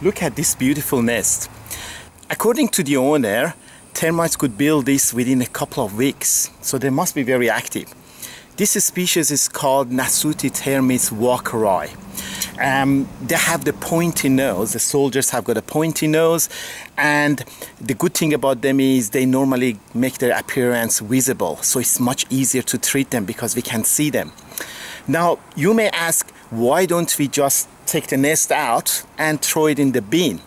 Look at this beautiful nest. According to the owner, termites could build this within a couple of weeks, so they must be very active. This species is called Nasuti termites walkeri. They have the pointy nose. The soldiers have got a pointy nose, and the good thing about them is they normally make their appearance visible, so it's much easier to treat them because we can see them. Now you may ask, why don't we just take the nest out and throw it in the bin?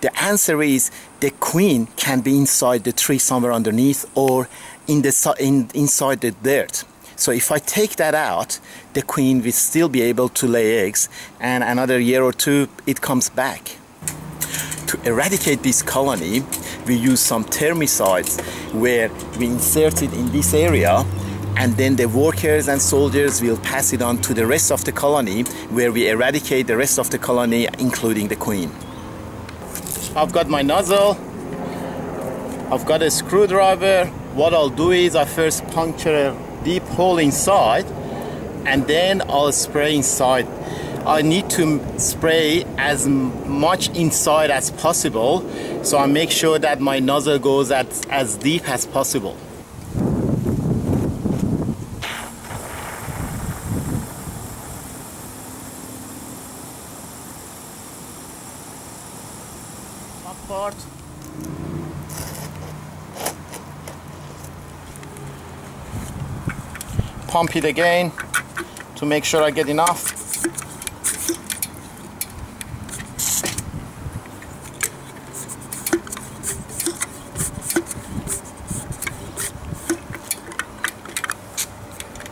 The answer is the queen can be inside the tree somewhere underneath, or inside the dirt. So if I take that out, the queen will still be able to lay eggs, and another year or two it comes back. To eradicate this colony, we use some termicides where we insert it in this area, and then the workers and soldiers will pass it on to the rest of the colony, where we eradicate the rest of the colony, including the queen. I've got my nozzle, I've got a screwdriver. What I'll do is I first puncture a deep hole inside, and then I'll spray inside. I need to spray as much inside as possible, so I make sure that my nozzle goes as deep as possible. Top part. Pump it again to make sure I get enough.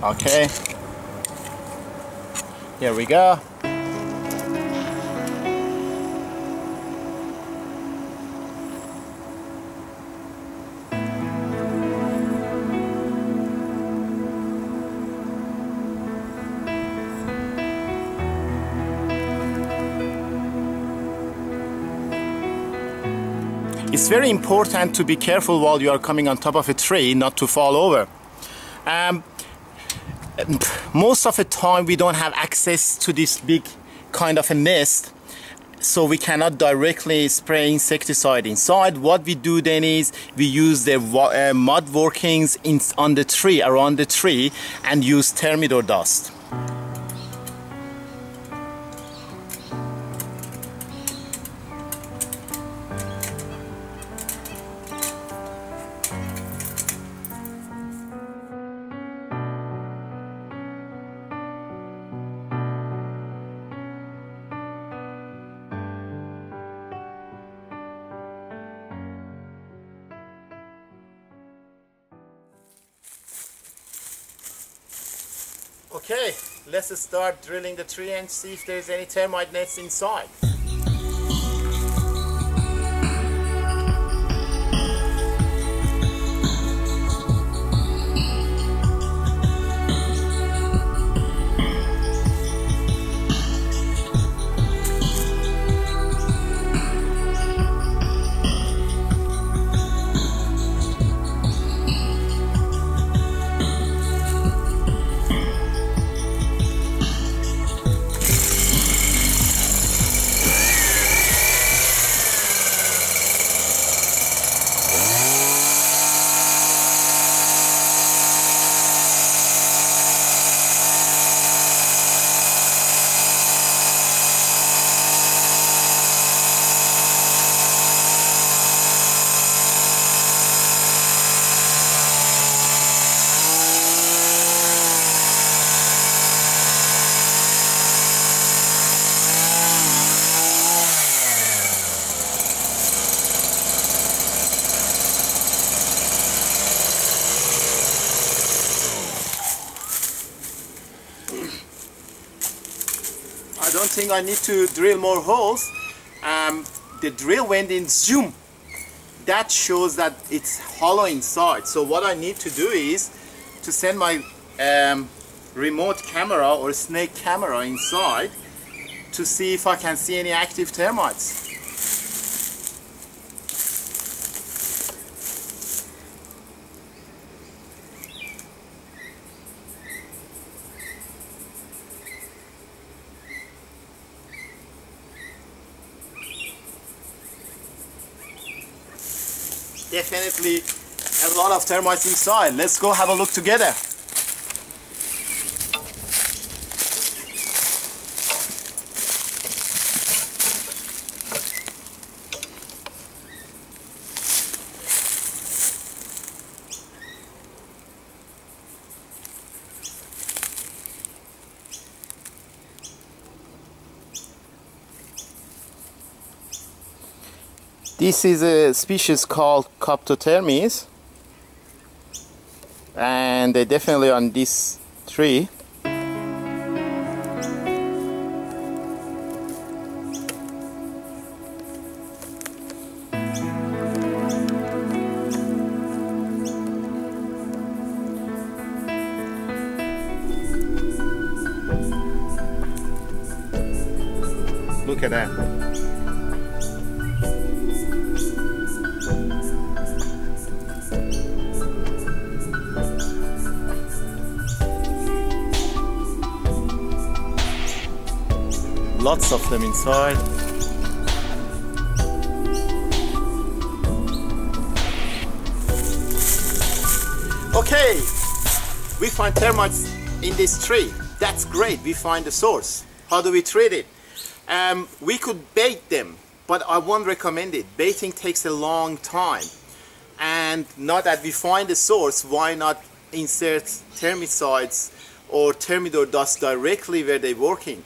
Okay, here we go. It's very important to be careful while you are coming on top of a tree not to fall over. Most of the time we don't have access to this big kind of a nest, so we cannot directly spray insecticide inside. What we do then is we use the mud workings on the tree, around the tree, and use termite dust. Okay, let's start drilling the tree and see if there's any termite nests inside. I don't think I need to drill more holes. The drill went in zoom. that shows that it's hollow inside. So what I need to do is to send my remote camera or snake camera inside to see if I can see any active termites. Definitely a lot of termites inside. Let's go have a look together. This is a species called termites, and they're definitely on this tree. Look at that. Lots of them inside. Okay, we find termites in this tree. That's great, we find the source. How do we treat it? We could bait them, but I won't recommend it. Baiting takes a long time. And now that we find the source, why not insert termicides or termidor dust directly where they're working?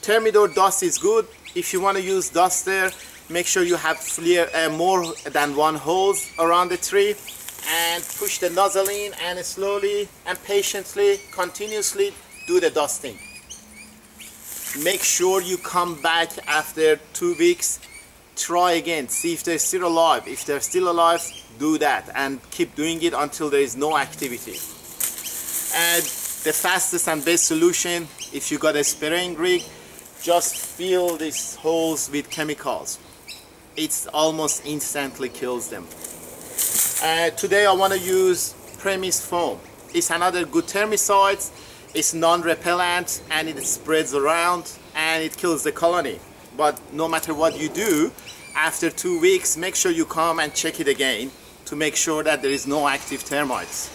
Termidor dust is good. If you want to use dust there, make sure you have more than one hose around the tree, and push the nozzle in and slowly and patiently, continuously do the dusting. Make sure you come back after 2 weeks, try again, see if they're still alive. If they're still alive, do that and keep doing it until there is no activity. And the fastest and best solution, if you got a spraying rig, just fill these holes with chemicals. It almost instantly kills them. Today I want to use premise foam. It's another good termicide. It's non-repellent and it spreads around and it kills the colony. But no matter what you do, after 2 weeks, make sure you come and check it again to make sure that there is no active termites.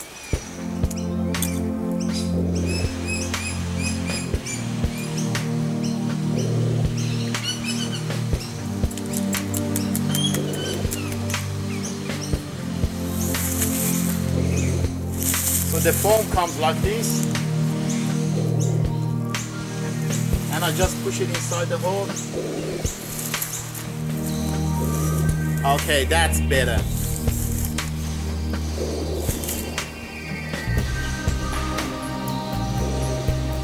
So the foam comes like this, and I just push it inside the hole. Okay, that's better.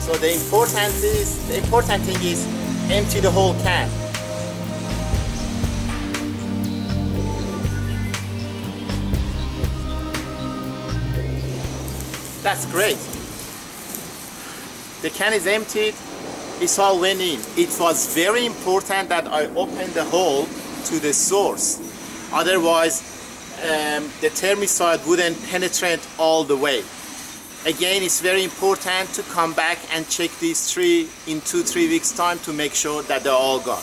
So the important thing is empty the whole can. That's great. The can is emptied, it's all went in. It was very important that I opened the hole to the source. Otherwise, the termicide wouldn't penetrate all the way. Again, it's very important to come back and check these 3 in 2-3 weeks time to make sure that they're all gone.